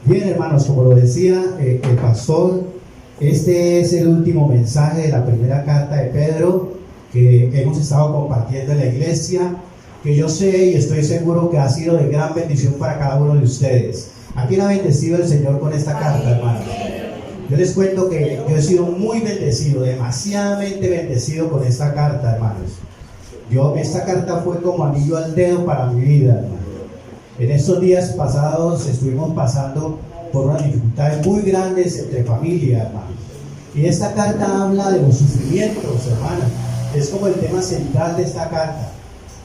Bien, hermanos, como lo decía el pastor, este es el último mensaje de la primera carta de Pedro que hemos estado compartiendo en la iglesia, que yo sé y estoy seguro que ha sido de gran bendición para cada uno de ustedes. ¿A quién ha bendecido el Señor con esta carta, hermanos? Yo les cuento que yo he sido muy bendecido, demasiadamente bendecido con esta carta, hermanos. Esta carta fue como anillo al dedo para mi vida, hermanos. En estos días pasados estuvimos pasando por unas dificultades muy grandes entre familia, hermanos. Y esta carta habla de los sufrimientos, hermanos. Es como el tema central de esta carta.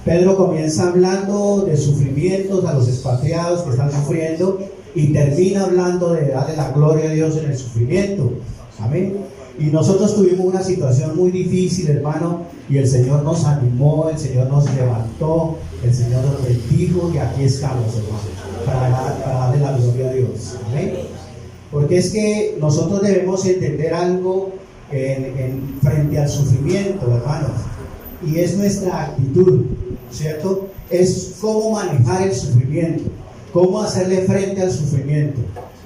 Pedro comienza hablando de sufrimientos a los expatriados que están sufriendo y termina hablando de darle la gloria a Dios en el sufrimiento. Amén. Y nosotros tuvimos una situación muy difícil, hermano, y el Señor nos animó, el Señor nos levantó, el Señor nos bendijo y aquí estamos, hermano, para darle la gloria a Dios. Amén. Porque es que nosotros debemos entender algo frente al sufrimiento, hermanos, y es nuestra actitud, ¿cierto? Es cómo manejar el sufrimiento, cómo hacerle frente al sufrimiento.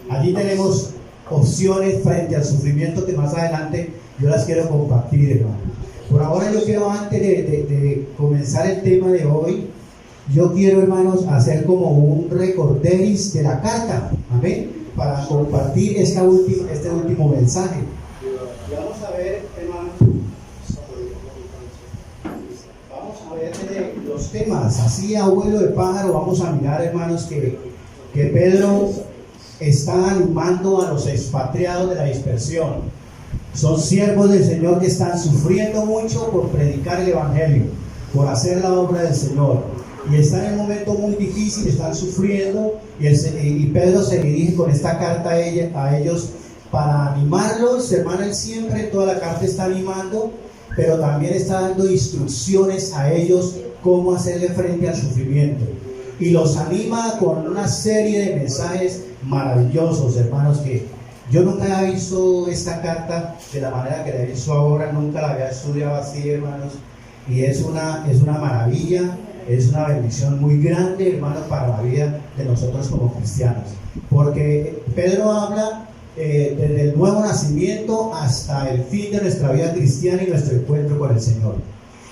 Allí tenemos opciones frente al sufrimiento que más adelante yo las quiero compartir, hermano. Por ahora yo quiero, antes de comenzar el tema de hoy, yo quiero, hermanos, hacer como un recorderis de la carta, amén, para compartir este último mensaje. Y vamos a ver, hermanos, vamos a ver los temas, así a vuelo de pájaro. Vamos a mirar, hermanos, que Pedro está animando a los expatriados de la dispersión. Son siervos del Señor que están sufriendo mucho por predicar el Evangelio, por hacer la obra del Señor. Y están en un momento muy difícil, están sufriendo, y Pedro se dirige con esta carta a ellos para animarlos. Hermano, él siempre en toda la carta está animando, pero también está dando instrucciones a ellos cómo hacerle frente al sufrimiento. Y los anima con una serie de mensajes maravillosos, hermanos, que yo nunca había visto esta carta de la manera que la he visto ahora, nunca la había estudiado así, hermanos, y es una maravilla, es una bendición muy grande, hermanos, para la vida de nosotros como cristianos, porque Pedro habla desde el nuevo nacimiento hasta el fin de nuestra vida cristiana y nuestro encuentro con el Señor.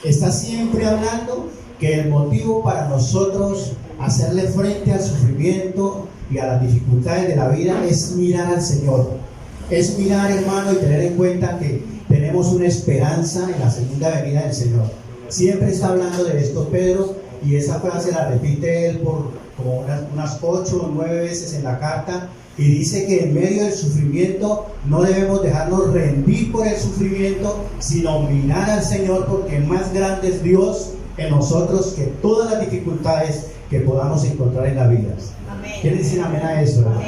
Está siempre hablando que el motivo para nosotros hacerle frente al sufrimiento y a las dificultades de la vida es mirar al Señor, es mirar, hermano, y tener en cuenta que tenemos una esperanza en la segunda venida del Señor. Siempre está hablando de esto Pedro, y esa frase la repite él por como unas 8 o 9 veces en la carta, y dice que en medio del sufrimiento no debemos dejarnos rendir por el sufrimiento, sino mirar al Señor, porque más grande es Dios en nosotros que todas las dificultades que podamos encontrar en la vida. ¿Quieren decir amén a eso, hermano?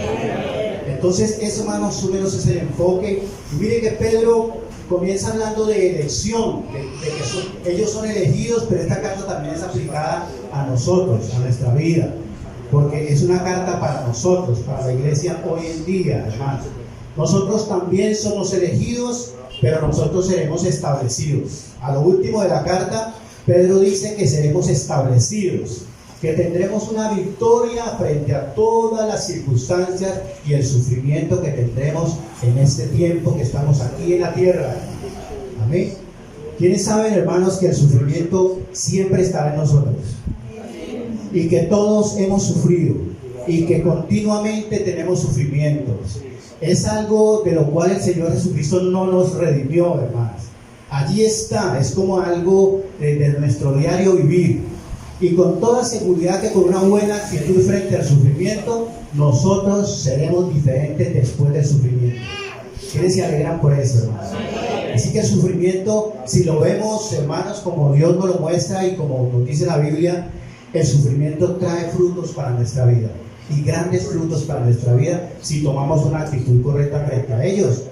Entonces, eso, más o menos es el enfoque. Y mire que Pedro comienza hablando de elección, de que ellos son elegidos, pero esta carta también es aplicada a nosotros, a nuestra vida, porque es una carta para nosotros, para la iglesia hoy en día, hermanos. Nosotros también somos elegidos, pero nosotros seremos establecidos. A lo último de la carta, Pedro dice que seremos establecidos, que tendremos una victoria frente a todas las circunstancias y el sufrimiento que tendremos en este tiempo que estamos aquí en la tierra. Amén. ¿Quiénes saben, hermanos, que el sufrimiento siempre estará en nosotros? Y que todos hemos sufrido y que continuamente tenemos sufrimientos. Es algo de lo cual el Señor Jesucristo no nos redimió, hermanos. Allí está, es como algo de nuestro diario vivir. Y con toda seguridad que con una buena actitud frente al sufrimiento, nosotros seremos diferentes después del sufrimiento. ¿Quiénes se alegran por eso, hermanos? Así que el sufrimiento, si lo vemos, hermanos, como Dios nos lo muestra y como nos dice la Biblia, el sufrimiento trae frutos para nuestra vida, y grandes frutos para nuestra vida, si tomamos una actitud correcta frente a ellos.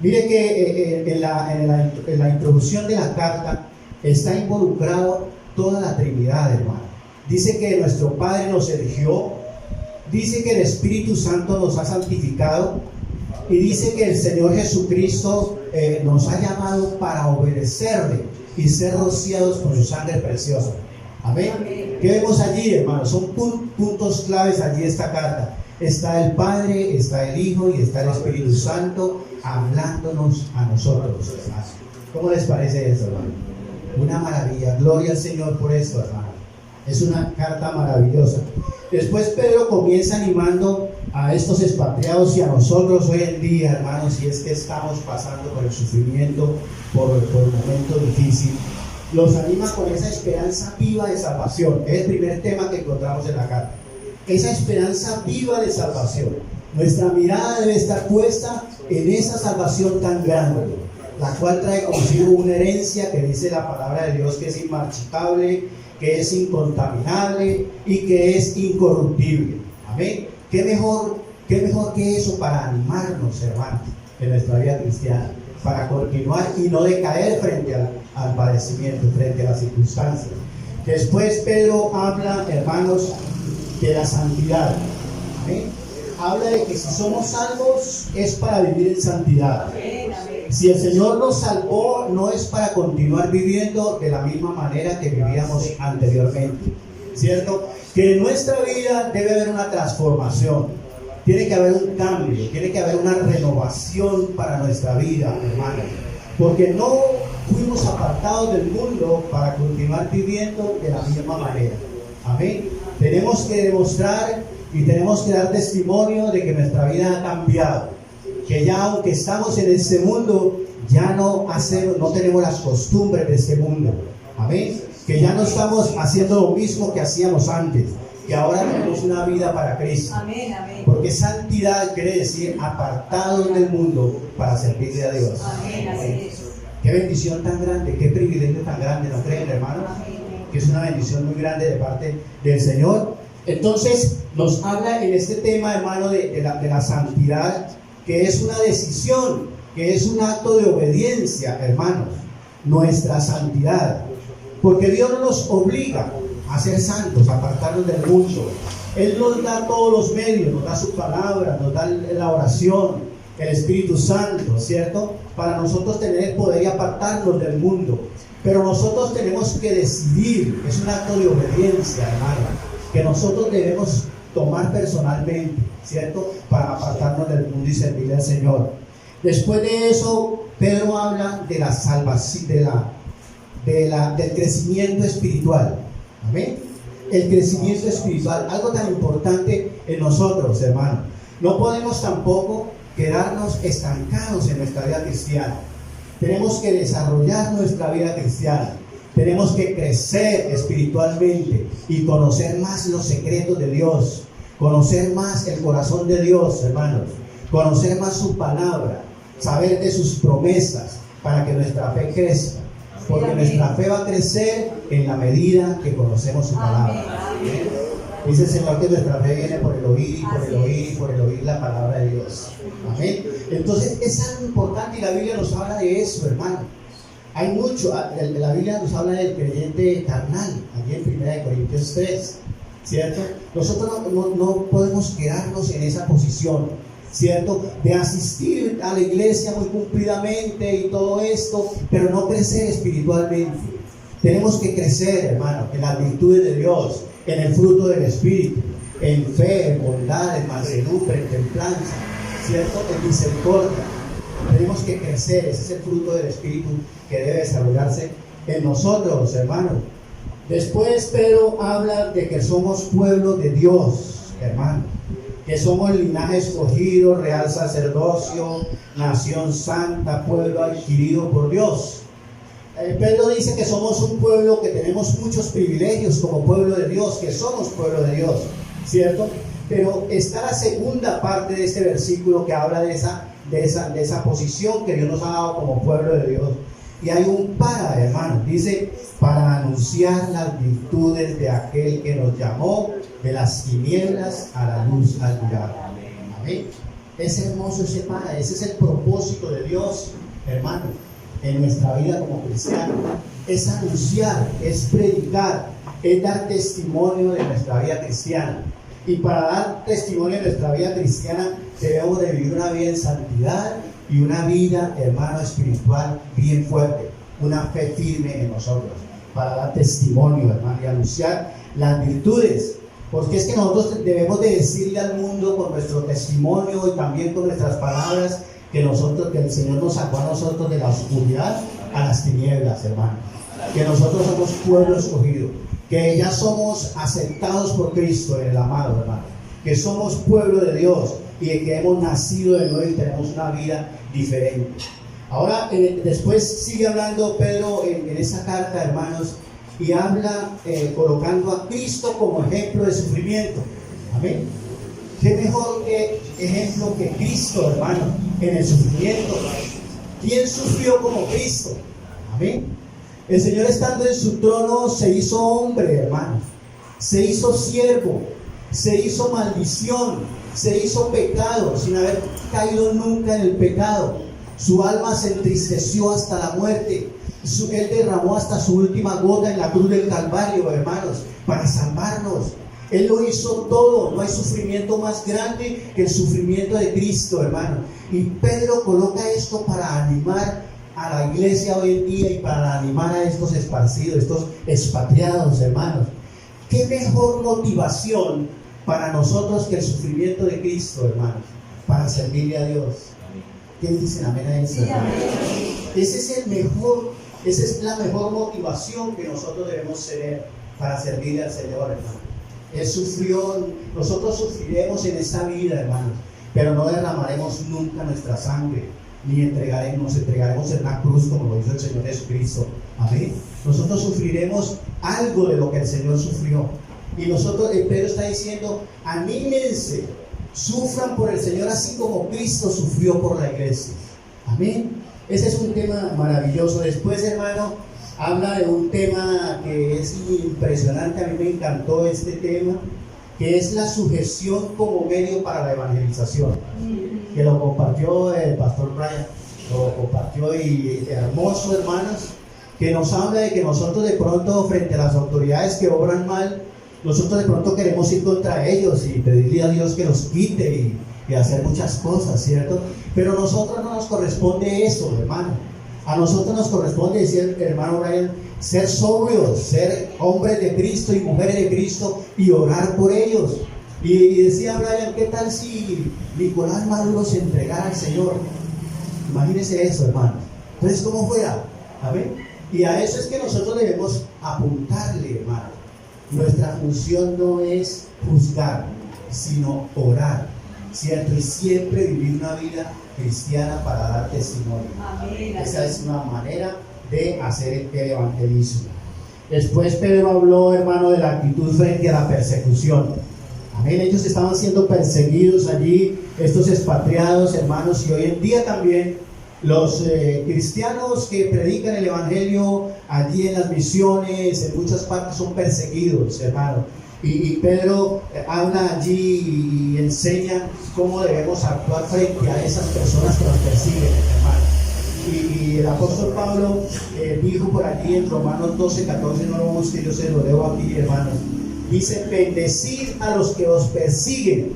Mire que en la introducción de la carta está involucrado toda la Trinidad, hermano. Dice que nuestro Padre nos eligió, dice que el Espíritu Santo nos ha santificado, y dice que el Señor Jesucristo nos ha llamado para obedecerle y ser rociados con su sangre preciosa. Amén. ¿Qué vemos allí, hermanos? Son puntos claves allí de esta carta. Está el Padre, está el Hijo y está el Espíritu Santo hablándonos a nosotros, hermanos. ¿Cómo les parece eso, hermano? Una maravilla. Gloria al Señor por esto, hermano. Es una carta maravillosa. Después Pedro comienza animando a estos expatriados y a nosotros hoy en día, hermanos, si es que estamos pasando por el sufrimiento, por un momento difícil. Los anima con esa esperanza viva de salvación. Es el primer tema que encontramos en la carta. Esa esperanza viva de salvación. Nuestra mirada debe estar puesta en esa salvación tan grande, la cual trae consigo una herencia que dice la palabra de Dios que es inmarchitable, que es incontaminable y que es incorruptible. Amén. ¿Qué mejor que eso para animarnos, hermanos, en nuestra vida cristiana? Para continuar y no decaer frente al padecimiento, frente a las circunstancias. Después Pedro habla, hermanos, de la santidad. ¿Amén? Habla de que si somos salvos es para vivir en santidad. Si el Señor nos salvó, no es para continuar viviendo de la misma manera que vivíamos anteriormente, ¿cierto? Que en nuestra vida debe haber una transformación, tiene que haber un cambio, tiene que haber una renovación para nuestra vida, hermanos, porque no fuimos apartados del mundo para continuar viviendo de la misma manera. Amén. Tenemos que demostrar y tenemos que dar testimonio de que nuestra vida ha cambiado, que ya aunque estamos en este mundo, ya no tenemos las costumbres de este mundo. Amén. Que ya no estamos haciendo lo mismo que hacíamos antes, que ahora tenemos una vida para Cristo. Amén, amén. Porque santidad quiere decir apartados del mundo para servirle a Dios. Amén, así es. Qué bendición tan grande, qué privilegio tan grande, ¿no creen, hermanos? Que es una bendición muy grande de parte del Señor. Entonces nos habla en este tema, hermano, de la santidad, que es una decisión, que es un acto de obediencia, hermanos, nuestra santidad. Porque Dios no nos obliga a ser santos, a apartarnos del mundo. Él nos da todos los medios, nos da su palabra, nos da la oración, el Espíritu Santo, ¿cierto? Para nosotros tener el poder y apartarnos del mundo. Pero nosotros tenemos que decidir, es un acto de obediencia, hermano, que nosotros debemos tomar personalmente, ¿cierto? Para apartarnos del mundo y servirle al Señor. Después de eso, Pedro habla de la salvación, del crecimiento espiritual. Amén. El crecimiento espiritual, algo tan importante en nosotros, hermano. No podemos tampoco quedarnos estancados en nuestra vida cristiana. Tenemos que desarrollar nuestra vida cristiana. Tenemos que crecer espiritualmente y conocer más los secretos de Dios, conocer más el corazón de Dios, hermanos, conocer más su palabra, saber de sus promesas para que nuestra fe crezca. Porque nuestra fe va a crecer en la medida que conocemos su palabra. Amén. Dice el Señor que nuestra fe viene por el oír y por el oír y por el oír la palabra de Dios. Amén. Entonces es algo importante y la Biblia nos habla de eso, hermano. Hay mucho, la Biblia nos habla del creyente carnal, allí en 1 Corintios 3, ¿cierto? Nosotros no podemos quedarnos en esa posición, ¿cierto? De asistir a la iglesia muy cumplidamente y todo esto, pero no crecer espiritualmente. Tenemos que crecer, hermano, en las virtudes de Dios, en el fruto del Espíritu, en fe, en bondad, en mansedumbre, en templanza, ¿cierto? En misericordia. Tenemos que crecer, ese es el fruto del Espíritu que debe desarrollarse en nosotros, hermano. Después Pedro habla de que somos pueblo de Dios, hermano, que somos linaje escogido, real sacerdocio, nación santa, pueblo adquirido por Dios. Pedro dice que somos un pueblo que tenemos muchos privilegios como pueblo de Dios, que somos pueblo de Dios, ¿cierto? Pero está la segunda parte de este versículo que habla de esa posición que Dios nos ha dado como pueblo de Dios. Y hay un hermano, dice, para anunciar las virtudes de aquel que nos llamó de las tinieblas a la luz admirable. Amén. Es hermoso ese ese es el propósito de Dios, hermano, en nuestra vida como cristianos. Es anunciar, es predicar, es dar testimonio de nuestra vida cristiana. Y para dar testimonio de nuestra vida cristiana debemos de vivir una vida en santidad y una vida, hermano, espiritual bien fuerte, una fe firme en nosotros, para dar testimonio, hermano, y anunciar las virtudes Porque es que nosotros debemos de decirle al mundo con nuestro testimonio y también con nuestras palabras que el Señor nos sacó a nosotros de la oscuridad a las tinieblas, hermano. Que nosotros somos pueblo escogido, que ya somos aceptados por Cristo, el amado, hermano. Que somos pueblo de Dios y que hemos nacido de nuevo y tenemos una vida diferente. Ahora, después sigue hablando Pedro en esa carta, hermanos, y habla colocando a Cristo como ejemplo de sufrimiento. Amén. ¿Qué mejor ejemplo que Cristo, hermano, en el sufrimiento? ¿Quién sufrió como Cristo? Amén. El Señor, estando en su trono, se hizo hombre, hermano. Se hizo siervo, se hizo maldición, se hizo pecado, sin haber caído nunca en el pecado. Su alma se entristeció hasta la muerte. Él derramó hasta su última gota en la cruz del Calvario, hermanos, para salvarnos. Él lo hizo todo. No hay sufrimiento más grande que el sufrimiento de Cristo, hermano. Y Pedro coloca esto para animar a la iglesia hoy en día y para animar a estos esparcidos, estos expatriados, hermanos. ¿Qué mejor motivación para nosotros que el sufrimiento de Cristo, hermanos? Para servirle a Dios. ¿Qué dicen amén a eso? Esa es la mejor motivación que nosotros debemos tener para servirle al Señor, hermano. Él sufrió, nosotros sufriremos en esta vida, hermanos, pero no derramaremos nunca nuestra sangre, ni nos entregaremos en la cruz como lo hizo el Señor Jesucristo. Amén. Nosotros sufriremos algo de lo que el Señor sufrió. Y nosotros, Pedro está diciendo, anímense, sufran por el Señor así como Cristo sufrió por la iglesia. Amén. Ese es un tema maravilloso. Después, hermano, habla de un tema que es impresionante. A mí me encantó este tema, que es la sujeción como medio para la evangelización, que lo compartió el pastor Brian, lo compartió, y hermoso, hermanos, que nos habla de que nosotros de pronto frente a las autoridades que obran mal, nosotros de pronto queremos ir contra ellos y pedirle a Dios que los quite y hacer muchas cosas, ¿cierto? Pero a nosotros no nos corresponde eso, hermano. A nosotros nos corresponde, decir hermano Brian, ser sobrios, ser hombres de Cristo y mujeres de Cristo y orar por ellos. Y decía Brian, ¿qué tal si Nicolás Maduro se entregara al Señor? Imagínense eso, hermano. Entonces, ¿cómo fuera? ¿Amén? Y a eso es que nosotros debemos apuntarle, hermano. Nuestra función no es juzgar, sino orar, ¿cierto? Y siempre vivir una vida cristiana para dar testimonio. Amén. Esa es una manera de hacer el evangelismo. Después Pedro habló, hermano, de la actitud frente a la persecución. Amén. Ellos estaban siendo perseguidos allí, estos expatriados, hermanos, y hoy en día también los cristianos que predican el evangelio allí en las misiones, en muchas partes, son perseguidos, hermano. Y Pedro habla allí y enseña cómo debemos actuar frente a esas personas que nos persiguen, hermano. Y el apóstol Pablo dijo por allí en Romanos 12:14, no lo busque, yo se lo leo aquí, hermanos. Dice, bendecid a los que os persiguen,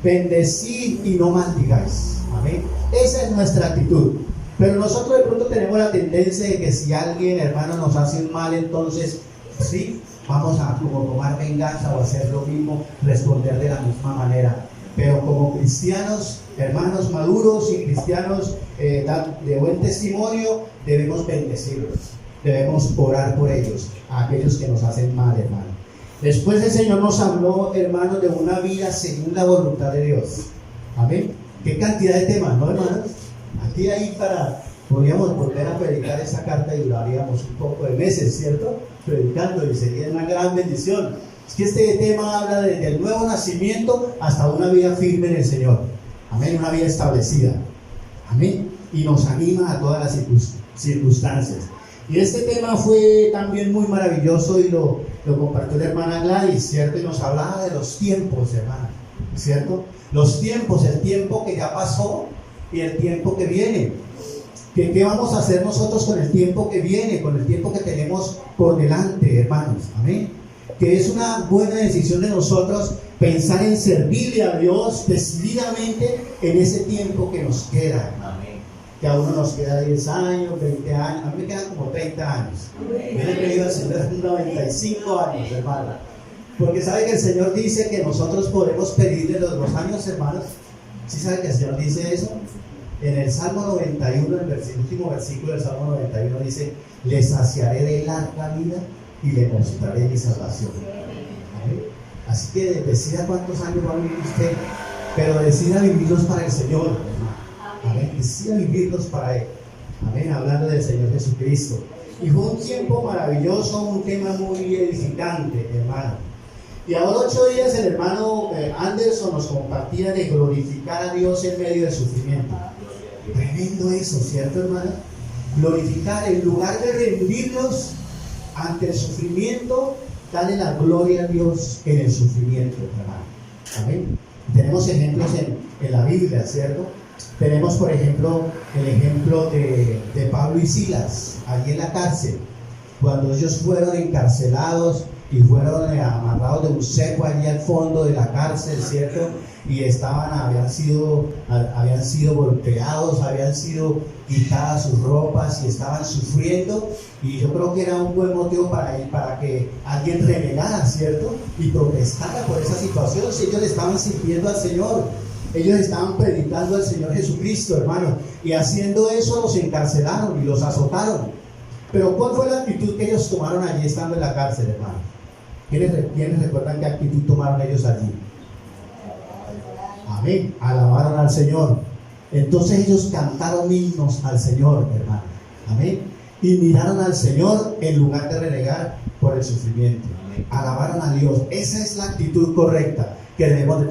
bendecid y no maldigáis. Amén. Esa es nuestra actitud. Pero nosotros de pronto tenemos la tendencia de que si alguien, hermano, nos hace un mal, entonces, sí, vamos a como tomar venganza o hacer lo mismo, responder de la misma manera. Pero como cristianos, hermanos maduros y cristianos de buen testimonio, debemos bendecirlos, debemos orar por ellos, a aquellos que nos hacen mal, hermano. Después el Señor nos habló, hermanos, de una vida según la voluntad de Dios. Amén. Qué cantidad de temas, ¿no, hermanos? Aquí podríamos volver a predicar esa carta y duraríamos un poco de meses, ¿cierto? Predicando, y sería una gran bendición. Es que este tema habla desde el nuevo nacimiento hasta una vida firme en el Señor. Amén, una vida establecida. Amén. Y nos anima a todas las circunstancias. Y este tema fue también muy maravilloso y lo compartió la hermana Gladys, ¿cierto? Y nos hablaba de los tiempos, hermana, ¿cierto? Los tiempos, el tiempo que ya pasó y el tiempo que viene. ¿Qué vamos a hacer nosotros con el tiempo que viene, con el tiempo que tenemos por delante, hermanos? Amén. Que es una buena decisión de nosotros pensar en servirle a Dios decididamente en ese tiempo que nos queda. Amén. Que a uno nos queda 10 años, 20 años, a mí me quedan como 30 años. Yo le he creído al Señor 95 años, hermano. Porque sabe que el Señor dice que nosotros podemos pedirle los años, hermanos. ¿Sí sabe que el Señor dice eso? En el Salmo 91, el último versículo del Salmo 91 dice: le saciaré de larga vida y le mostraré mi salvación. ¿Amén? Así que decida cuántos años va a vivir usted, pero decida vivirlos para el Señor, hermano. Amén. Decida vivirlos para Él. Amén. Hablando del Señor Jesucristo. Y fue un tiempo maravilloso, un tema muy edificante, hermano. Y ahora 8 días el hermano Anderson nos compartía de glorificar a Dios en medio del sufrimiento. Tremendo eso, ¿cierto, hermano? Glorificar, en lugar de rendirnos ante el sufrimiento, darle la gloria a Dios en el sufrimiento, hermano. Amén. Tenemos ejemplos en la Biblia, ¿cierto? Tenemos, por ejemplo, el ejemplo de Pablo y Silas, allí en la cárcel, cuando ellos fueron encarcelados y fueron amarrados de un cepo allí al fondo de la cárcel, ¿cierto? Y habían sido golpeados, habían sido quitadas sus ropas y estaban sufriendo, y yo creo que era un buen motivo para que alguien renegara, ¿cierto? Y protestara por esa situación. Si ellos le estaban sirviendo al Señor, ellos estaban predicando al Señor Jesucristo, hermano, y haciendo eso los encarcelaron y los azotaron. Pero ¿cuál fue la actitud que ellos tomaron allí estando en la cárcel, hermano? ¿Quiénes recuerdan qué actitud tomaron ellos allí? Amén. Alabaron al Señor. Entonces ellos cantaron himnos al Señor, hermano. Amén. Y miraron al Señor en lugar de renegar por el sufrimiento. Alabaron a Dios. Esa es la actitud correcta que debemos de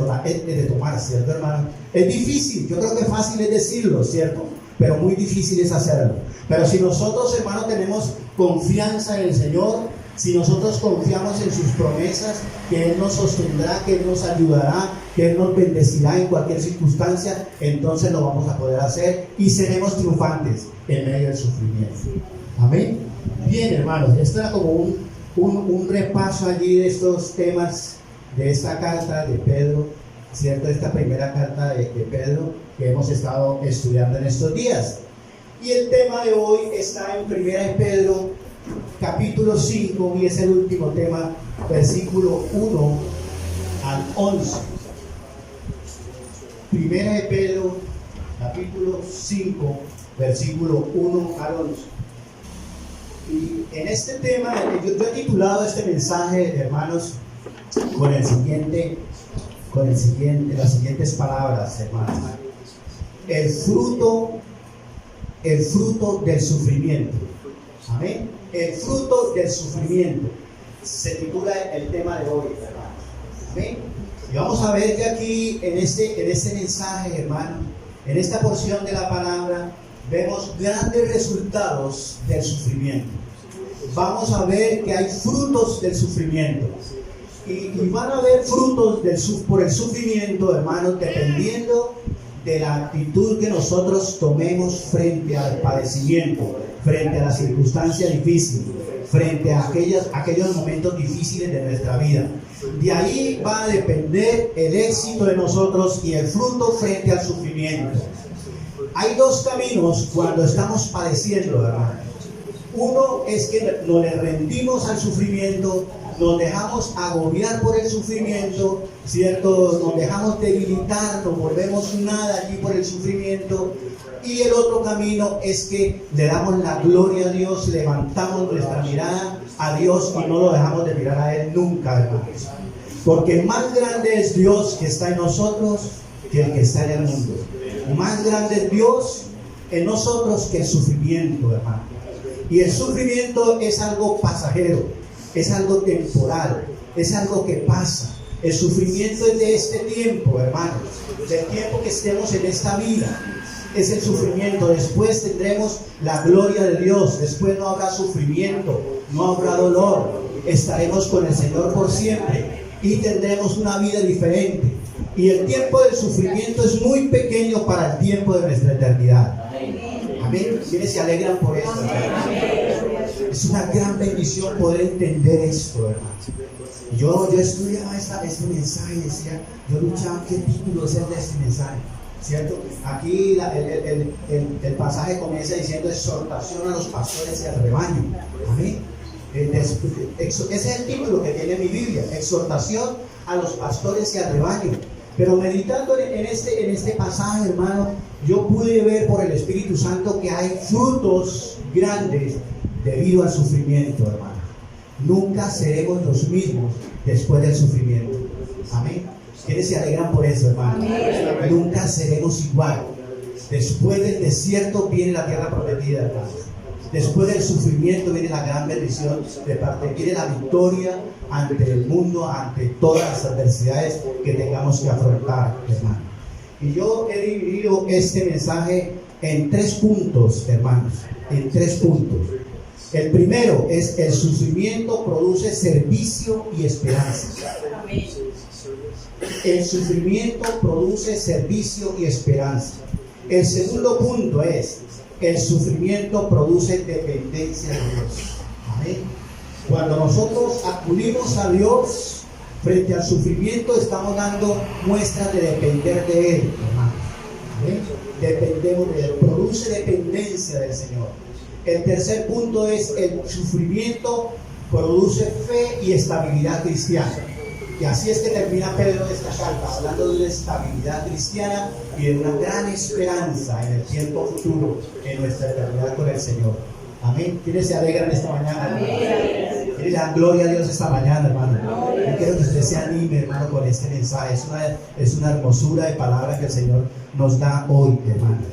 tomar, ¿cierto, hermano? Es difícil, yo creo que fácil es decirlo, ¿cierto? Pero muy difícil es hacerlo. Pero si nosotros, hermano, tenemos confianza en el Señor, si nosotros confiamos en sus promesas, que Él nos sostendrá, que Él nos ayudará, que Él nos bendecirá en cualquier circunstancia, entonces lo vamos a poder hacer y seremos triunfantes en medio del sufrimiento. Amén. Bien, hermanos, esto era como un repaso allí de estos temas de esta carta de Pedro, ¿cierto? Esta primera carta de Pedro que hemos estado estudiando en estos días. Y el tema de hoy está en 1 Pedro capítulo 5, y es el último tema, versículo 1 al 11. 1 Pedro capítulo 5, versículo 1 al 11. Y en este tema, yo he titulado este mensaje, hermanos, con las siguientes palabras, hermanos: el fruto del sufrimiento. Amén. El fruto del sufrimiento se titula el tema de hoy, hermanos. Amén. Y vamos a ver que aquí en este mensaje, hermano, en esta porción de la palabra, vemos grandes resultados del sufrimiento. Vamos a ver que hay frutos del sufrimiento. Y van a haber frutos por el sufrimiento, hermanos, dependiendo de la actitud que nosotros tomemos frente al padecimiento, frente a las circunstancias difíciles, frente a aquellos momentos difíciles de nuestra vida. De ahí va a depender el éxito de nosotros y el fruto frente al sufrimiento. Hay dos caminos cuando estamos padeciendo, hermano. Uno es que nos le rendimos al sufrimiento, nos dejamos agobiar por el sufrimiento, ¿cierto? Nos dejamos debilitar, nos volvemos nada allí por el sufrimiento. Y el otro camino es que le damos la gloria a Dios, levantamos nuestra mirada a Dios y no lo dejamos de mirar a Él nunca, hermanos. Porque más grande es Dios que está en nosotros que el que está en el mundo. Más grande es Dios en nosotros que el sufrimiento, hermano. Y el sufrimiento es algo pasajero, es algo temporal, es algo que pasa. El sufrimiento es de este tiempo, hermanos, del tiempo que estemos en esta vida. Es el sufrimiento. Después tendremos la gloria de Dios. Después no habrá sufrimiento, no habrá dolor. Estaremos con el Señor por siempre y tendremos una vida diferente. Y el tiempo del sufrimiento es muy pequeño para el tiempo de nuestra eternidad. Amén. ¿Quiénes se alegran por esto? Es una gran bendición poder entender esto, hermano. Yo estudiaba este mensaje y decía, yo luchaba qué título es el de este mensaje, ¿cierto? Aquí el pasaje comienza diciendo exhortación a los pastores y al rebaño. Amén. Ese es el título que tiene mi Biblia, exhortación a los pastores y al rebaño. Pero meditando en este pasaje, hermano, yo pude ver por el Espíritu Santo que hay frutos grandes debido al sufrimiento, hermano. Nunca seremos los mismos después del sufrimiento. Amén. ¿Quiénes se alegran por eso, hermano? Amén. Nunca seremos igual. Después del desierto viene la tierra prometida, hermano. Después del sufrimiento viene la gran bendición de parte, viene la victoria ante el mundo, ante todas las adversidades que tengamos que afrontar, hermano. Y yo he dividido este mensaje en 3 puntos, hermanos, en 3 puntos. El primero es: el sufrimiento produce servicio y esperanza. El sufrimiento produce servicio y esperanza. El segundo punto es: el sufrimiento produce dependencia de Dios. Amén. Cuando nosotros acudimos a Dios frente al sufrimiento, estamos dando muestras de depender de Él, hermanos. Amén. Dependemos de Él, produce dependencia del Señor. El tercer punto es: el sufrimiento produce fe y estabilidad cristiana. Y así es que termina Pedro esta carta, hablando de una estabilidad cristiana y de una gran esperanza en el tiempo futuro, en nuestra eternidad con el Señor. Amén. ¿Quiénes se alegran esta mañana, hermano? ¿Quiénes le dan gloria a Dios esta mañana, hermano? Yo quiero que usted se anime, hermano, con este mensaje. Es una hermosura de palabra que el Señor nos da hoy, hermanos.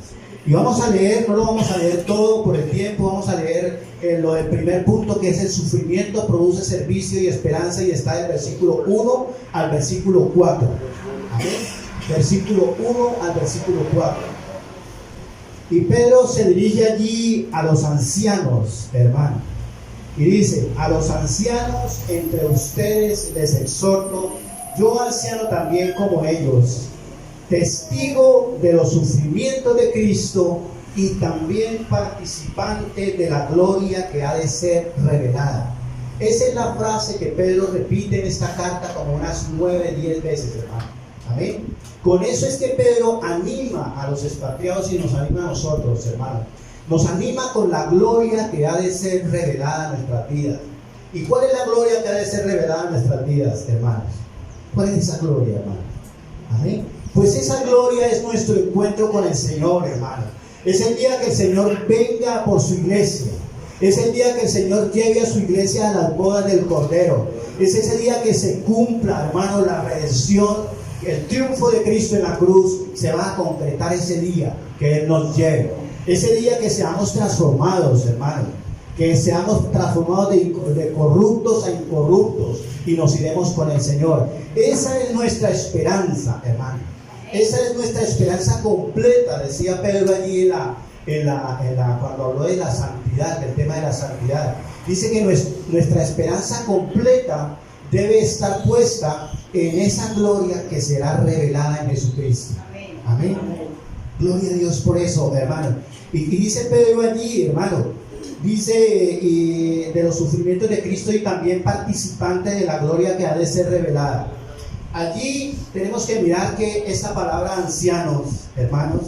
Y vamos a leer, no lo vamos a leer todo por el tiempo, vamos a leer lo del primer punto, que es: el sufrimiento produce servicio y esperanza, y está del versículo 1 al versículo 4. Amén. Versículo 1 al versículo 4. Y Pedro se dirige allí a los ancianos, hermano, y dice: a los ancianos entre ustedes les exhorto, yo anciano también como ellos, testigo de los sufrimientos de Cristo y también participante de la gloria que ha de ser revelada. Esa es la frase que Pedro repite en esta carta como unas 9, 10 veces, hermano. Amén. Con eso es que Pedro anima a los expatriados y nos anima a nosotros, hermano. Nos anima con la gloria que ha de ser revelada en nuestras vidas. ¿Y cuál es la gloria que ha de ser revelada en nuestras vidas, hermanos? ¿Cuál es esa gloria, hermano? Amén. Pues esa gloria es nuestro encuentro con el Señor, hermano. Es el día que el Señor venga por su iglesia. Es el día que el Señor lleve a su iglesia a las bodas del Cordero. Es ese día que se cumpla, hermano, la redención, el triunfo de Cristo en la cruz. Se va a concretar ese día que Él nos lleve. Ese día que seamos transformados, hermano. Que seamos transformados de corruptos a incorruptos y nos iremos con el Señor. Esa es nuestra esperanza, hermano. Esa es nuestra esperanza completa, decía Pedro allí cuando habló de la santidad, del tema de la santidad. Dice que nuestra esperanza completa debe estar puesta en esa gloria que será revelada en Jesucristo. Amén. Amén. Gloria a Dios por eso, hermano. Y dice Pedro allí, hermano, dice de los sufrimientos de Cristo y también participante de la gloria que ha de ser revelada. Allí tenemos que mirar que esta palabra ancianos, hermanos,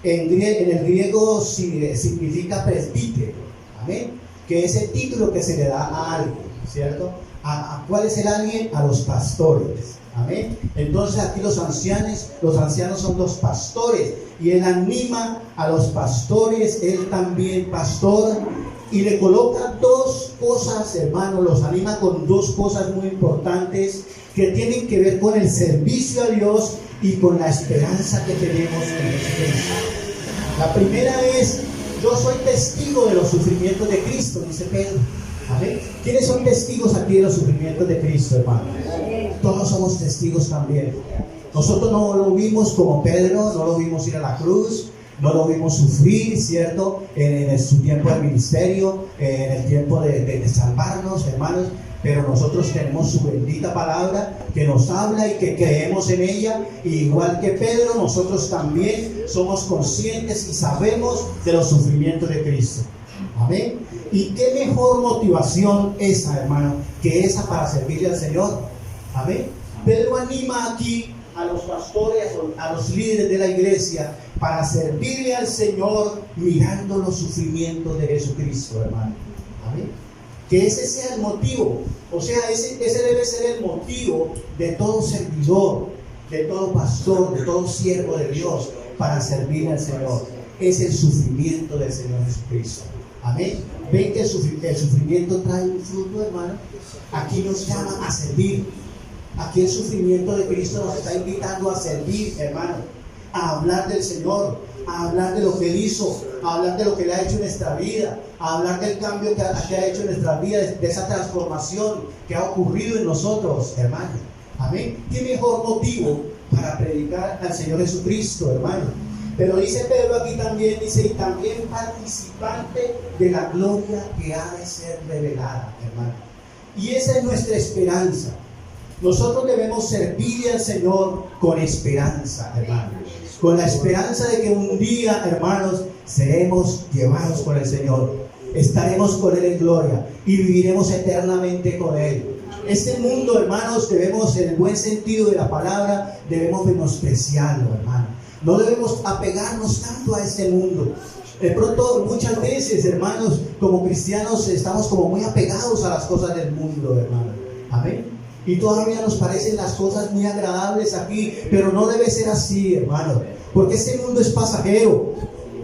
en el griego significa presbítero, amén, que es el título que se le da a alguien, ¿cierto? ¿A cuál es el alguien? A los pastores, amén. Entonces aquí los ancianos son los pastores, y él anima a los pastores, él también pastor, y le coloca 2 cosas, hermano, los anima con 2 cosas muy importantes que tienen que ver con el servicio a Dios y con la esperanza que tenemos en Jesucristo. La primera es: yo soy testigo de los sufrimientos de Cristo, dice Pedro. ¿Amén? ¿Quiénes son testigos aquí de los sufrimientos de Cristo, hermano? Todos somos testigos también. Nosotros no lo vimos como Pedro, no lo vimos ir a la cruz, no lo vimos sufrir, ¿cierto? En su tiempo de ministerio, en el tiempo de salvarnos, hermanos. Pero nosotros tenemos su bendita palabra que nos habla y que creemos en ella. Y igual que Pedro, nosotros también somos conscientes y sabemos de los sufrimientos de Cristo. Amén. Y qué mejor motivación esa, hermano, que esa para servirle al Señor. Amén. Pedro anima aquí a los pastores, a los líderes de la iglesia, para servirle al Señor mirando los sufrimientos de Jesucristo, hermano. Amén. Que ese sea el motivo, o sea, ese debe ser el motivo de todo servidor, de todo pastor, de todo siervo de Dios para servir al Señor. Es el sufrimiento del Señor Jesucristo. Amén. ¿Ven que el sufrimiento trae un fruto, hermano? Aquí nos llama a servir. Aquí el sufrimiento de Cristo nos está invitando a servir, hermano, a hablar del Señor, a hablar de lo que Él hizo, a hablar de lo que Él ha hecho en nuestra vida, a hablar del cambio que ha hecho en nuestra vida, de esa transformación que ha ocurrido en nosotros, hermano. Amén. ¿Qué mejor motivo para predicar al Señor Jesucristo, hermano? Pero dice Pedro aquí también, dice, y también participante de la gloria que ha de ser revelada, hermano. Y esa es nuestra esperanza. Nosotros debemos servirle al Señor con esperanza, hermano. Con la esperanza de que un día, hermanos, seremos llevados por el Señor. Estaremos con Él en gloria y viviremos eternamente con Él. Este mundo, hermanos, debemos, en el buen sentido de la palabra, debemos menospreciarlo, hermano. No debemos apegarnos tanto a este mundo. De pronto, muchas veces, hermanos, como cristianos, estamos como muy apegados a las cosas del mundo, hermano. Amén. Y todavía nos parecen las cosas muy agradables aquí, pero no debe ser así, hermano, porque este mundo es pasajero.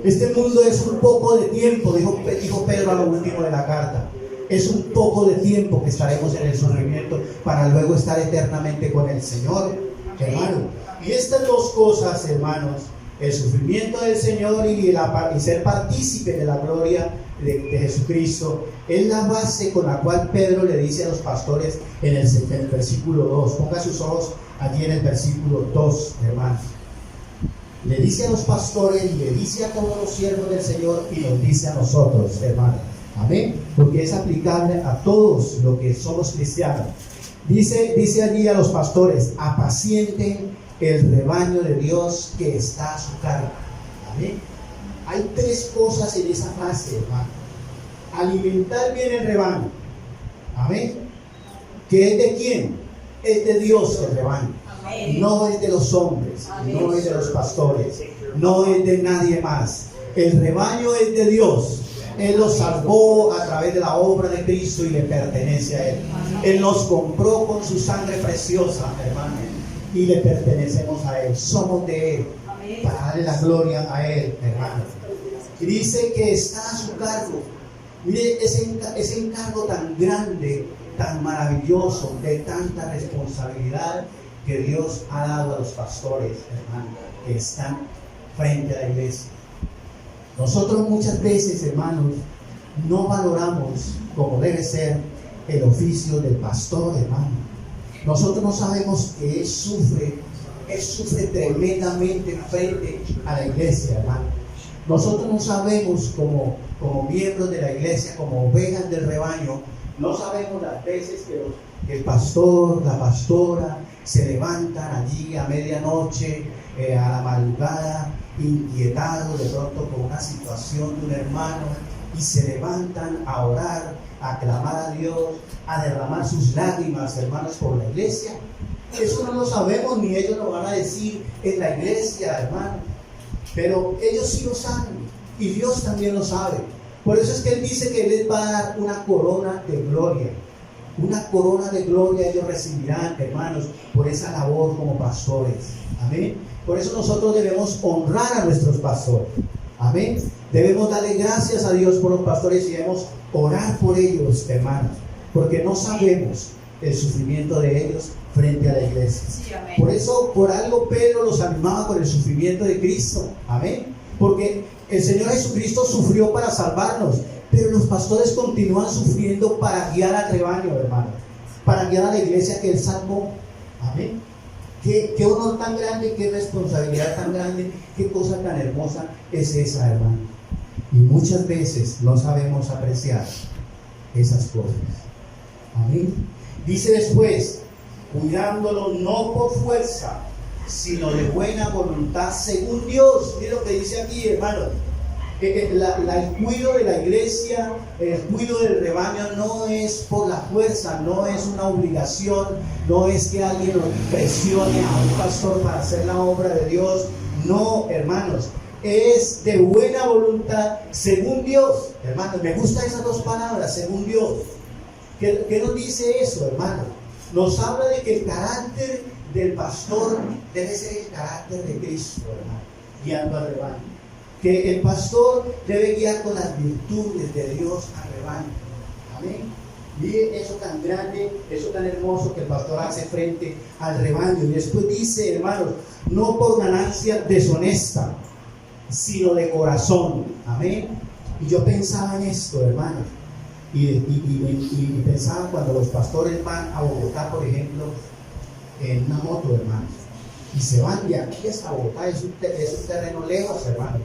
Este mundo es un poco de tiempo, dijo Pedro a lo último de la carta. Es un poco de tiempo que estaremos en el sufrimiento para luego estar eternamente con el Señor, hermano. Y estas dos cosas, hermanos, el sufrimiento del Señor y ser partícipe de la gloria de Jesucristo, es la base con la cual Pedro le dice a los pastores en el versículo 2. Ponga sus ojos allí en el versículo 2, hermano. Le dice a los pastores, le dice a todos los siervos del Señor y nos dice a nosotros, hermano. Amén. Porque es aplicable a todos los que somos cristianos. Dice allí a los pastores: apacienten el rebaño de Dios que está a su cargo. Amén. Hay tres cosas en esa frase, hermano. Alimentar bien el rebaño. Amén. ¿Que es de quién? Es de Dios el rebaño. Amén. No es de los hombres. Amén. No es de los pastores. No es de nadie más. El rebaño es de Dios. Él los salvó a través de la obra de Cristo y le pertenece a Él. Él nos compró con su sangre preciosa, hermano, y le pertenecemos a Él. Somos de Él, para darle la gloria a Él, hermano. Y dice que está a su cargo. Mire ese encargo tan grande, tan maravilloso, de tanta responsabilidad que Dios ha dado a los pastores, hermano, que están frente a la iglesia. Nosotros muchas veces, hermanos, no valoramos como debe ser el oficio del pastor, hermano. Nosotros no sabemos que Él sufre tremendamente frente a la iglesia, hermano. Nosotros no sabemos como miembros de la iglesia, como ovejas del rebaño, no sabemos las veces que el pastor, la pastora, se levantan allí a medianoche, a la madrugada, inquietados de pronto por una situación de un hermano, y se levantan a orar, a clamar a Dios, a derramar sus lágrimas, hermanos, por la iglesia. Eso no lo sabemos, ni ellos lo van a decir en la iglesia, hermano, pero ellos sí lo saben, y Dios también lo sabe. Por eso es que Él dice que Él les va a dar una corona de gloria. Una corona de gloria ellos recibirán, hermanos, por esa labor como pastores. Amén. Por eso nosotros debemos honrar a nuestros pastores. Amén. Debemos darle gracias a Dios por los pastores y debemos orar por ellos, hermanos, porque no sabemos el sufrimiento de ellos frente a la iglesia. Sí, por eso, por algo Pedro los animaba con el sufrimiento de Cristo. Amén. Porque el Señor Jesucristo sufrió para salvarnos, pero los pastores continúan sufriendo para guiar al rebaño, hermano, para guiar a la iglesia que Él salvó. Amén. Qué honor tan grande, qué responsabilidad tan grande, qué cosa tan hermosa es esa, hermano. Y muchas veces no sabemos apreciar esas cosas. Amén. Dice después, cuidándolo no por fuerza, sino de buena voluntad según Dios. Mira lo que dice aquí, hermano. El cuidado de la iglesia, el cuidado del rebaño no es por la fuerza, no es una obligación, no es que alguien lo presione a un pastor para hacer la obra de Dios. No, hermanos, es de buena voluntad según Dios. Hermanos, me gustan esas dos palabras, según Dios. ¿Qué nos dice eso, hermano? Nos habla de que el carácter del pastor debe ser el carácter de Cristo, hermano, guiando al rebaño. Que el pastor debe guiar con las virtudes de Dios al rebaño. Amén. Miren eso tan grande, eso tan hermoso que el pastor hace frente al rebaño. Y después dice, hermanos, no por ganancia deshonesta, sino de corazón. Amén. Y yo pensaba en esto, hermanos. Y pensaba cuando los pastores van a Bogotá, por ejemplo, en una moto, hermanos, y se van de aquí hasta Bogotá, es un terreno lejos, hermanos,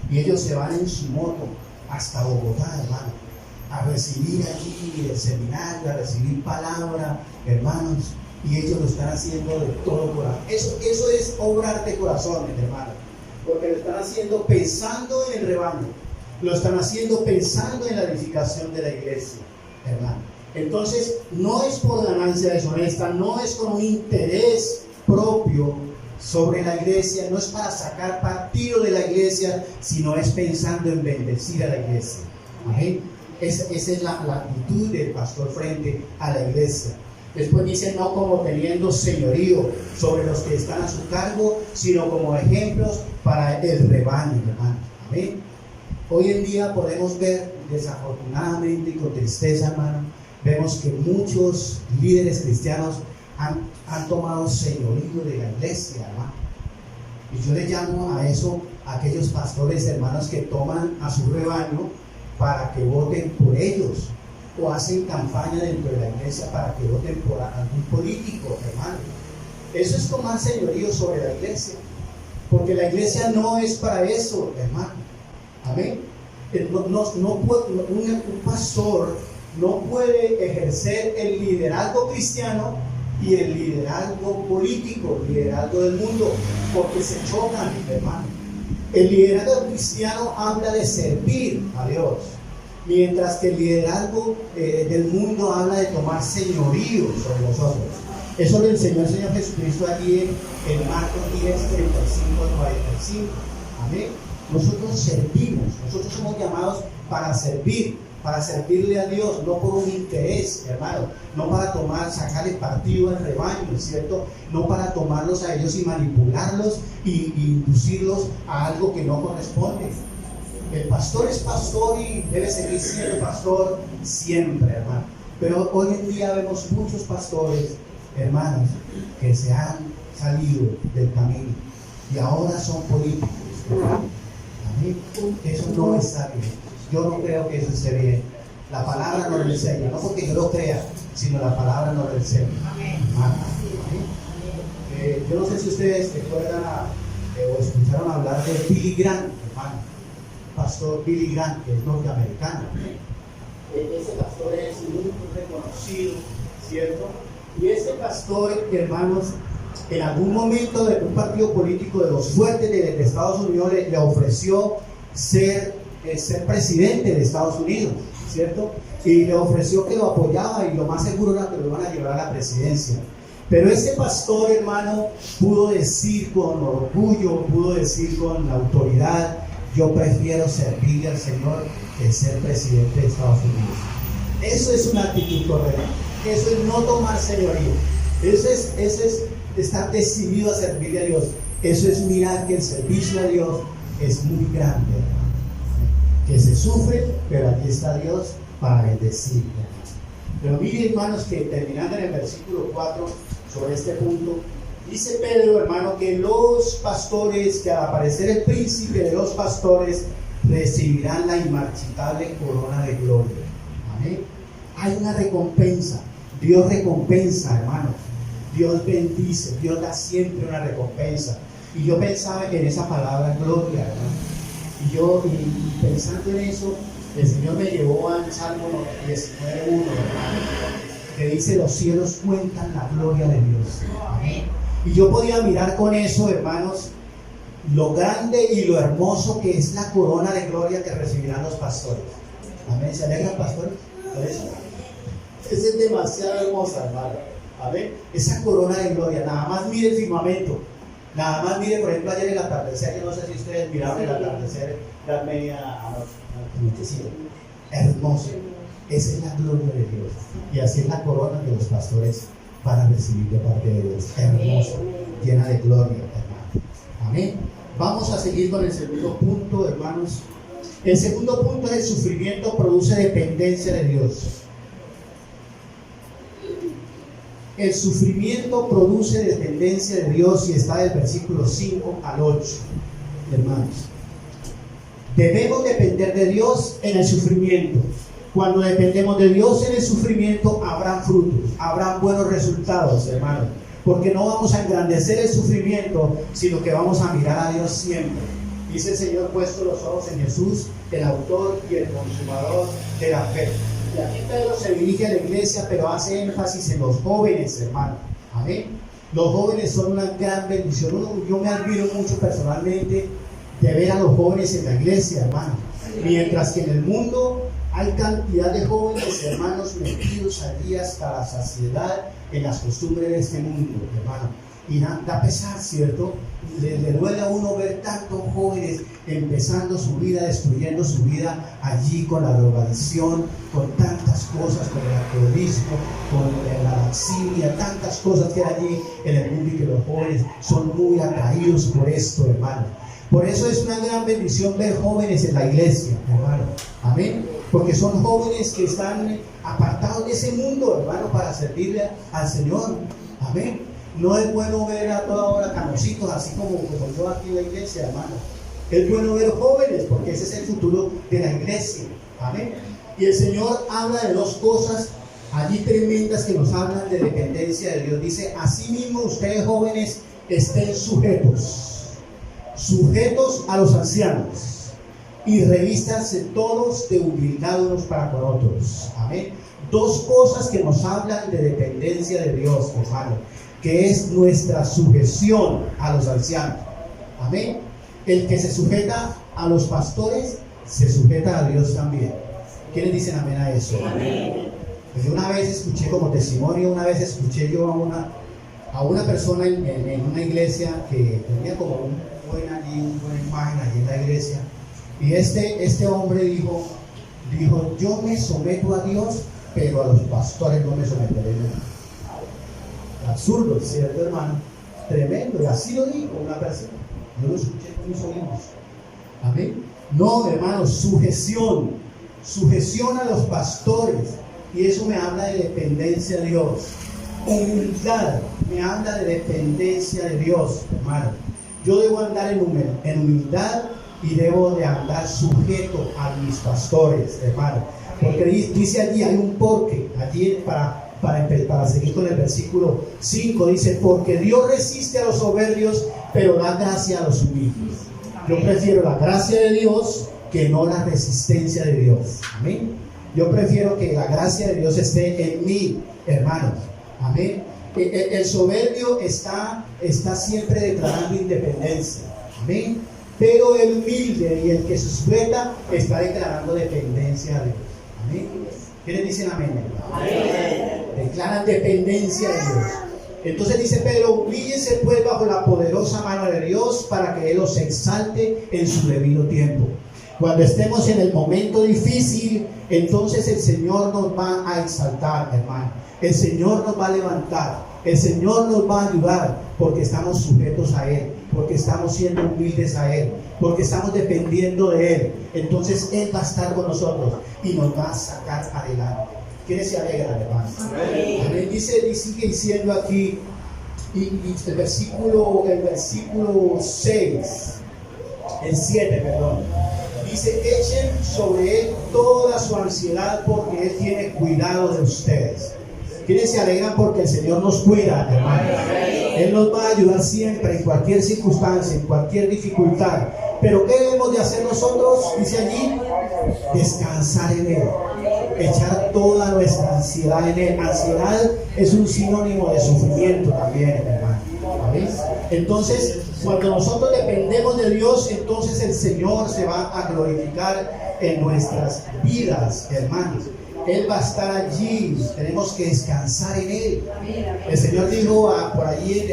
y ellos se van en su moto hasta Bogotá, hermanos, a recibir allí el seminario, a recibir palabra, hermanos, y ellos lo están haciendo de todo corazón. Eso es obrar de corazón, hermanos, porque lo están haciendo pensando en el rebaño. Lo están haciendo pensando en la edificación de la iglesia, hermano. Entonces, no es por ganancia deshonesta, no es con un interés propio sobre la iglesia, no es para sacar partido de la iglesia, sino es pensando en bendecir a la iglesia. Amén. Esa es la actitud del pastor frente a la iglesia. Después dice, no como teniendo señorío sobre los que están a su cargo, sino como ejemplos para el rebaño, hermano. Amén. Hoy en día podemos ver, desafortunadamente y con tristeza, hermano, vemos que muchos líderes cristianos han tomado señorío de la iglesia, hermano. Y yo le llamo a eso a aquellos pastores, hermanos, que toman a su rebaño para que voten por ellos, o hacen campaña dentro de la iglesia para que voten por algún político, hermano. Eso es tomar señorío sobre la iglesia, porque la iglesia no es para eso, hermano. Amén. Un pastor no puede ejercer el liderazgo cristiano y el liderazgo político, el liderazgo del mundo, porque se chocan, hermano. El liderazgo cristiano habla de servir a Dios, mientras que el liderazgo del mundo habla de tomar señorío sobre nosotros. Eso lo enseñó el Señor Jesucristo allí en Marcos 10, 35, 45. Amén. Nosotros servimos, nosotros somos llamados para servirle a Dios, no por un interés, hermano, no para sacarle partido al rebaño, ¿cierto? No para tomarlos a ellos y manipularlos y inducirlos a algo que no corresponde. El pastor es pastor y debe seguir siendo pastor siempre, hermano. Pero hoy en día vemos muchos pastores, hermanos, que se han salido del camino y ahora son políticos, hermano. Eso no está bien. Yo no creo que eso esté bien. La palabra nos lo enseña, no porque yo lo crea, sino la palabra nos lo enseña. Yo no sé si ustedes recuerdan o escucharon hablar de Billy Graham, hermano. Pastor Billy Graham, que es norteamericano. Ese pastor es muy reconocido, ¿cierto? Y ese pastor, hermanos, en algún momento de un partido político de los fuertes de Estados Unidos le ofreció ser presidente de Estados Unidos, ¿cierto? Y le ofreció que lo apoyaba y lo más seguro era que lo iban a llevar a la presidencia. Pero ese pastor, hermano, pudo decir con orgullo, pudo decir con autoridad: yo prefiero servirle al Señor que ser presidente de Estados Unidos. Eso es una actitud correcta. Eso es no tomar señorío. Eso es estar decidido a servirle a Dios. Eso es mirar que el servicio a Dios es muy grande, hermano. Que se sufre, pero aquí está Dios para bendecir. Pero miren, hermanos, que terminando en el versículo 4 sobre este punto, dice Pedro, hermano, que los pastores, que al aparecer el príncipe de los pastores, recibirán la inmarchitable corona de gloria. Amén. Hay una recompensa. Dios recompensa, hermanos. Dios bendice, Dios da siempre una recompensa. Y yo pensaba en esa palabra gloria, hermano. Y pensando en eso, el Señor me llevó al Salmo 19:1, hermano, que dice: los cielos cuentan la gloria de Dios. Amén. Y yo podía mirar con eso, hermanos, lo grande y lo hermoso que es la corona de gloria que recibirán los pastores. Amén. ¿Se alegran, pastores? Esa es demasiado hermosa, hermano. Amén. Esa corona de gloria. Nada más mire el firmamento. Nada más mire, por ejemplo, ayer el atardecer. Yo no sé si ustedes miraron el atardecer, la media anoche. Hermoso. Esa es la gloria de Dios. Y así es la corona que los pastores van a recibir de parte de Dios. Hermosa, llena de gloria, hermano. Amén. Vamos a seguir con el segundo punto, hermanos. El segundo punto es: el sufrimiento produce dependencia de Dios. El sufrimiento produce dependencia de Dios, y está del versículo 5 al 8, hermanos. Debemos depender de Dios en el sufrimiento. Cuando dependemos de Dios en el sufrimiento, habrán frutos, habrán buenos resultados, hermanos. Porque no vamos a engrandecer el sufrimiento, sino que vamos a mirar a Dios siempre. Dice el Señor: puesto los ojos en Jesús, el autor y el consumador de la fe. Y aquí Pedro se dirige a la iglesia, pero hace énfasis en los jóvenes, hermano. Amén. Los jóvenes son una gran bendición. Yo me admiro mucho personalmente de ver a los jóvenes en la iglesia, hermano. Mientras que en el mundo hay cantidad de jóvenes, hermanos, metidos allí hasta la saciedad en las costumbres de este mundo, hermano. Y da pesar, ¿cierto? Le duele a uno ver tantos jóvenes empezando su vida, destruyendo su vida allí con la drogadicción, con tantas cosas, con el alcoholismo, con la laxinia, tantas cosas que hay allí en el mundo, y que los jóvenes son muy atraídos por esto, hermano. Por eso es una gran bendición ver jóvenes en la iglesia, hermano. Amén. Porque son jóvenes que están apartados de ese mundo, hermano, para servirle al Señor. Amén. No es bueno ver a toda hora canositos, así como yo aquí en la iglesia, hermano. Es bueno ver jóvenes, porque ese es el futuro de la iglesia. Amén. Y el Señor habla de dos cosas allí tremendas que nos hablan de dependencia de Dios. Dice: asimismo ustedes jóvenes estén sujetos a los ancianos, y revístanse todos de humildad unos para con otros. Amén. Dos cosas que nos hablan de dependencia de Dios, hermano, que es nuestra sujeción a los ancianos. Amén. El que se sujeta a los pastores se sujeta a Dios también. ¿Quiénes dicen amén a eso? Amén. Pues yo una vez escuché como testimonio, yo a una persona en una iglesia que tenía como una buena imagen allí en la iglesia, y este hombre dijo: yo me someto a Dios, pero a los pastores no me someteré nunca. Absurdo, ¿cierto, hermano? Tremendo. Y así lo dijo una persona. Yo lo escuché con mis oídos. Amén. No, hermano, sujeción a los pastores. Y eso me habla de dependencia de Dios. Humildad me habla de dependencia de Dios, hermano. Yo debo andar en humildad, y debo de andar sujeto a mis pastores, hermano. Porque dice allí, hay un porqué. Allí para seguir con el versículo 5, dice: porque Dios resiste a los soberbios, pero da gracia a los humildes. Yo prefiero la gracia de Dios que no la resistencia de Dios. Amén. Yo prefiero que la gracia de Dios esté en mí, hermanos. Amén. El soberbio está siempre declarando independencia. Amén. Pero el humilde y el que se sujeta está declarando dependencia de Dios. Amén. ¿Quiénes dicen amén? Amén. Declaran dependencia de Dios. Entonces dice Pedro: humíllense pues bajo la poderosa mano de Dios, para que Él los exalte en su debido tiempo. Cuando estemos en el momento difícil, entonces el Señor nos va a exaltar, hermano. El Señor nos va a levantar. El Señor nos va a ayudar, porque estamos sujetos a Él, porque estamos siendo humildes a Él, porque estamos dependiendo de Él. Entonces Él va a estar con nosotros y nos va a sacar adelante. ¿Quiénes se alegran, hermano? Amén. Sigue diciendo aquí, y el versículo 7, perdón. Dice: echen sobre Él toda su ansiedad, porque Él tiene cuidado de ustedes. ¿Quiénes se alegran porque el Señor nos cuida, hermano? Él nos va a ayudar siempre, en cualquier circunstancia, en cualquier dificultad. Pero ¿qué debemos de hacer nosotros? Dice allí: descansar en Él, echar toda nuestra ansiedad en Él. Ansiedad es un sinónimo de sufrimiento también, hermano. ¿Sabéis? Entonces, cuando nosotros dependemos de Dios, entonces el Señor se va a glorificar en nuestras vidas, hermanos. Él va a estar allí, tenemos que descansar en Él. El Señor dijo por allí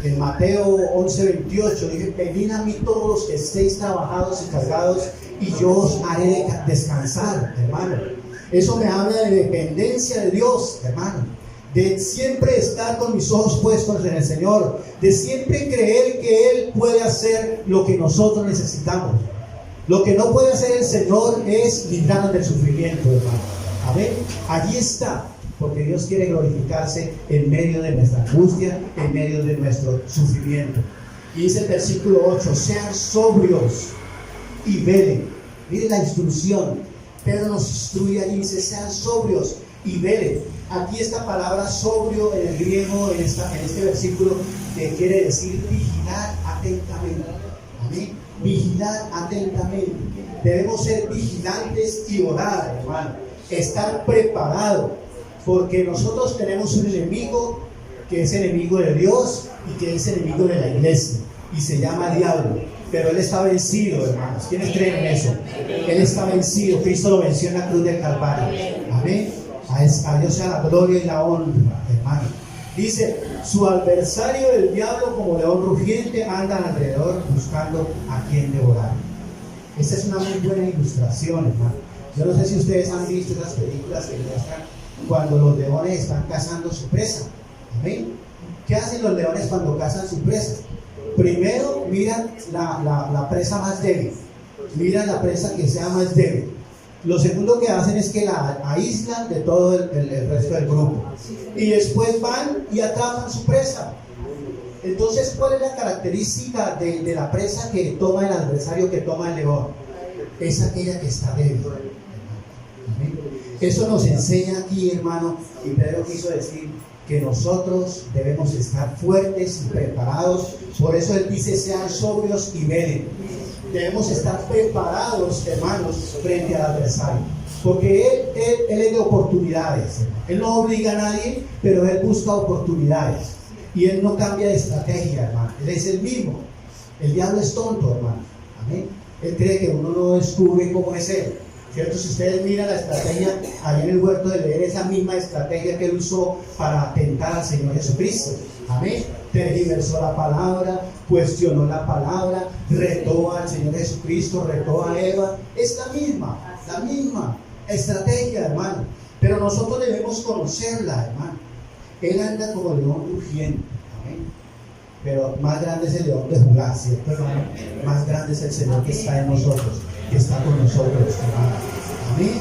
en Mateo 11:28, dice: venid a mí todos los que estéis trabajados y cargados, y yo os haré descansar, hermano. Eso me habla de dependencia de Dios, hermano. De siempre estar con mis ojos puestos en el Señor. De siempre creer que Él puede hacer lo que nosotros necesitamos. Lo que no puede hacer el Señor es librarnos del sufrimiento, hermano. Amén. Allí está. Porque Dios quiere glorificarse en medio de nuestra angustia, en medio de nuestro sufrimiento. Y dice el versículo 8, sean sobrios y velen. Miren la instrucción. Pedro nos instruye allí, dice, sean sobrios y velen. Aquí esta palabra sobrio en el griego, en este versículo, que quiere decir vigilar atentamente. Amén. Vigilar atentamente. Debemos ser vigilantes y orar, hermano. Estar preparados. Porque nosotros tenemos un enemigo que es enemigo de Dios y que es enemigo de la iglesia. Y se llama diablo. Pero Él está vencido, hermanos. ¿Quiénes creen en eso? Él está vencido. Cristo lo venció en la cruz del Calvario. Amén. A Dios sea la gloria y la honra, hermano. Dice, su adversario el diablo como león rugiente anda alrededor buscando a quien devorar. Esta es una muy buena ilustración, hermano. Yo no sé si ustedes han visto esas películas que muestran cuando los leones están cazando su presa. ¿Amén? ¿Qué hacen los leones cuando cazan su presa? Primero miran la presa más débil. Miran la presa que sea más débil. Lo segundo que hacen es que la aíslan de todo el resto del grupo. Y después van y atrapan su presa. Entonces, ¿cuál es la característica de la presa que toma el adversario, que toma el león? Es aquella que está débil. ¿Amén? Eso nos enseña aquí, hermano, y Pedro quiso decir que nosotros debemos estar fuertes y preparados. Por eso él dice, sean sobrios y velen. Debemos estar preparados, hermanos, frente al adversario. Porque él es de oportunidades. Él no obliga a nadie, pero él busca oportunidades. Y él no cambia de estrategia, hermano. Él es el mismo. El diablo es tonto, hermano. Amén. Él cree que uno no descubre cómo es él. ¿Cierto? Si ustedes miran la estrategia ahí en el huerto de Edén, es la misma estrategia que él usó para tentar al Señor Jesucristo. Amén. Tergiversó la palabra, cuestionó la palabra, retó al Señor Jesucristo, retó a Eva. Es la misma estrategia, hermano. Pero nosotros debemos conocerla, hermano. Él anda como león rugiente. Amén. Pero más grande es el león de Judá, ¿cierto, hermano? Más grande es el Señor que está en nosotros, que está con nosotros, hermano. Amén.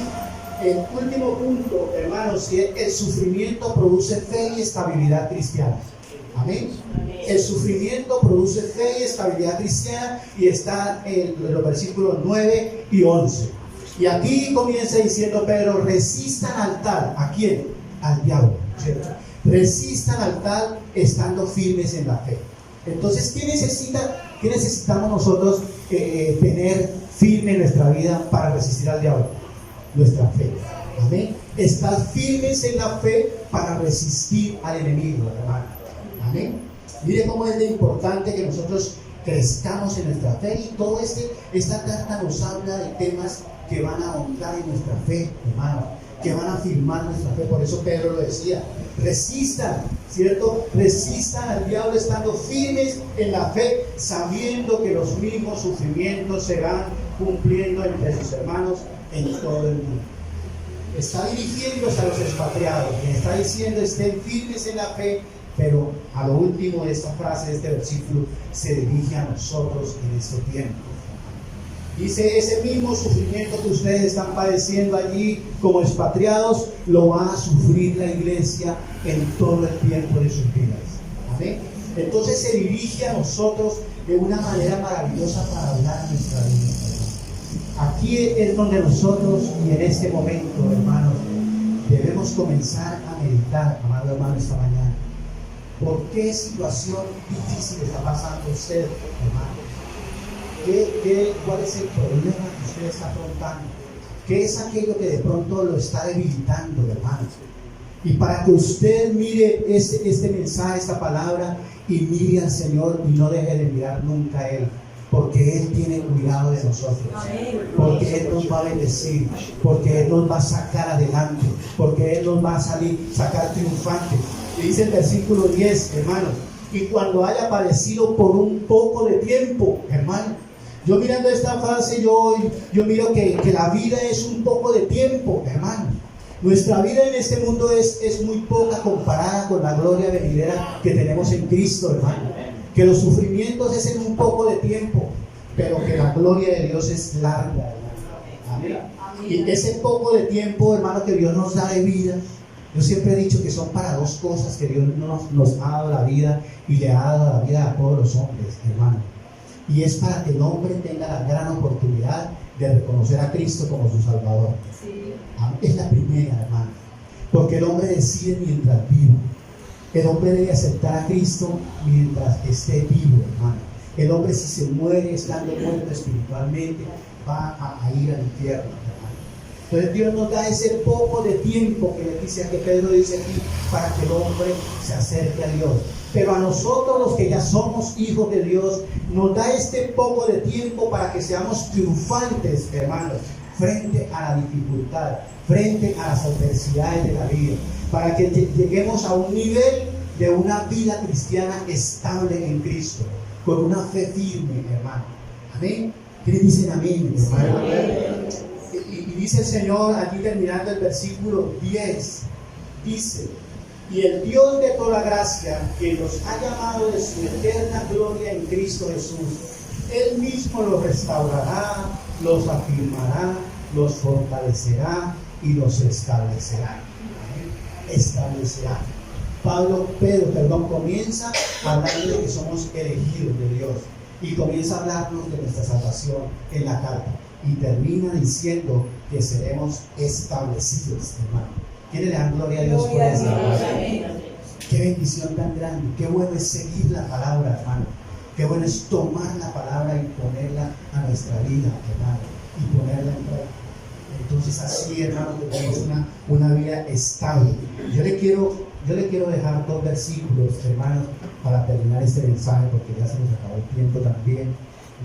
El último punto, hermanos, que el sufrimiento produce fe y estabilidad cristiana. Amén. El sufrimiento produce fe y estabilidad cristiana, y está en los versículos 9 y 11. Y aquí comienza diciendo Pedro, resistan al tal. ¿A quién? Al diablo, ¿cierto? Resistan al tal estando firmes en la fe. Entonces, ¿qué necesitamos nosotros tener firme en nuestra vida para resistir al diablo? Nuestra fe. Amén. Estar firmes en la fe para resistir al enemigo, hermano. Amén. Mire cómo es de importante que nosotros crezcamos en nuestra fe, y toda esta carta nos habla de temas que van a ahondar en nuestra fe, hermano, que van a afirmar nuestra fe. Por eso Pedro lo decía, resistan, ¿cierto? Resistan al diablo estando firmes en la fe, sabiendo que los mismos sufrimientos se van cumpliendo entre sus hermanos en todo el mundo. Está dirigiéndose a los expatriados, y está diciendo, estén firmes en la fe. Pero a lo último de esta frase, de este versículo, se dirige a nosotros en este tiempo. Dice, ese mismo sufrimiento que ustedes están padeciendo allí como expatriados, lo va a sufrir la iglesia en todo el tiempo de sus vidas. ¿Amén? Entonces se dirige a nosotros de una manera maravillosa para hablar nuestra vida. Aquí es donde nosotros, y en este momento, hermanos, debemos comenzar a meditar, amado hermano, esta mañana. ¿Por qué situación difícil está pasando usted, hermano? ¿Cuál es el problema que usted está afrontando? ¿Qué es aquello que de pronto lo está debilitando, hermano? Y para que usted mire este mensaje, esta palabra, y mire al Señor, y no deje de mirar nunca a Él, porque Él tiene cuidado de nosotros, porque Él nos va a bendecir, porque Él nos va a sacar adelante, porque Él nos va a sacar triunfante. Y dice el versículo 10, hermano, y cuando haya padecido por un poco de tiempo, hermano, Yo mirando esta frase, yo miro que la vida es un poco de tiempo, hermano. Nuestra vida en este mundo es muy poca comparada con la gloria venidera que tenemos en Cristo, hermano. Que los sufrimientos es en un poco de tiempo, pero que la gloria de Dios es larga, hermano. Amén. Y ese poco de tiempo, hermano, que Dios nos da de vida, yo siempre he dicho que son para dos cosas que Dios nos ha dado la vida y le ha dado la vida a todos los hombres, hermano. Y es para que el hombre tenga la gran oportunidad de reconocer a Cristo como su Salvador. Sí. Es la primera, hermano. Porque el hombre decide mientras vivo. El hombre debe aceptar a Cristo mientras esté vivo, hermano. El hombre, si se muere estando muerto espiritualmente, va a ir al infierno, hermano. Entonces Dios nos da ese poco de tiempo que le dice, que Pedro dice aquí, para que el hombre se acerque a Dios. Pero a nosotros los que ya somos hijos de Dios, nos da este poco de tiempo para que seamos triunfantes, hermanos, frente a la dificultad, frente a las adversidades de la vida, para que lleguemos a un nivel de una vida cristiana estable en Cristo, con una fe firme, hermano. Amén. ¿Quiénes dicen amén, hermano? Amén. Y dice el Señor, aquí terminando el versículo 10, dice: y el Dios de toda gracia, que los ha llamado de su eterna gloria en Cristo Jesús, Él mismo los restaurará, los afirmará, los fortalecerá y los establecerá. Establecerá. Pedro comienza hablando de que somos elegidos de Dios y comienza a hablarnos de nuestra salvación en la carta y termina diciendo que seremos establecidos, hermano. ¿Quién le dan gloria a Dios por eso? Qué bendición tan grande. Qué bueno es seguir la palabra, hermano. Qué bueno es tomar la palabra y ponerla a nuestra vida, hermano, y ponerla en práctica. Entonces así, hermano, que tenemos una vida estable. Yo le quiero dejar dos versículos, hermanos, para terminar este mensaje, porque ya se nos acabó el tiempo también.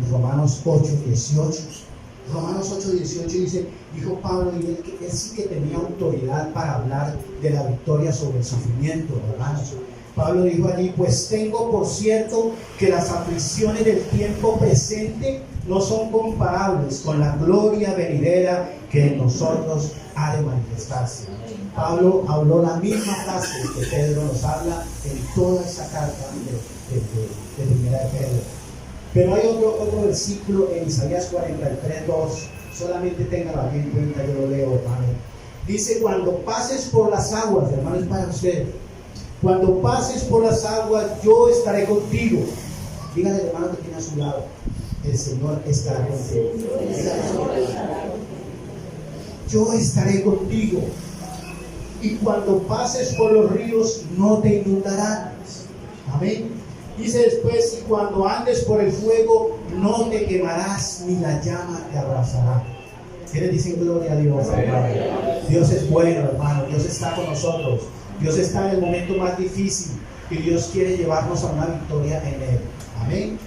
Romanos 8:18. Romanos 8:18 dice, dijo Pablo, y él sí que tenía autoridad para hablar de la victoria sobre el sufrimiento, hermanos. Pablo dijo allí, pues tengo por cierto que las aflicciones del tiempo presente no son comparables con la gloria venidera que en nosotros ha de manifestarse. Pablo habló la misma frase que Pedro nos habla en toda esa carta de primera de Pedro. Pero hay otro versículo en Isaías 43:2, solamente téngalo aquí en cuenta, yo lo leo, hermano. Dice, cuando pases por las aguas, hermano, es para usted. Cuando pases por las aguas, yo estaré contigo. Dígale, hermano, que tiene a su lado, el Señor estará contigo. Yo estaré contigo. Y cuando pases por los ríos, no te inundarán. Amén. Dice después, y cuando andes por el fuego, no te quemarás, ni la llama te abrazará. ¿Quiénes dicen gloria a Dios, hermano? Dios es bueno, hermano. Dios está con nosotros. Dios está en el momento más difícil y Dios quiere llevarnos a una victoria en Él. Amén.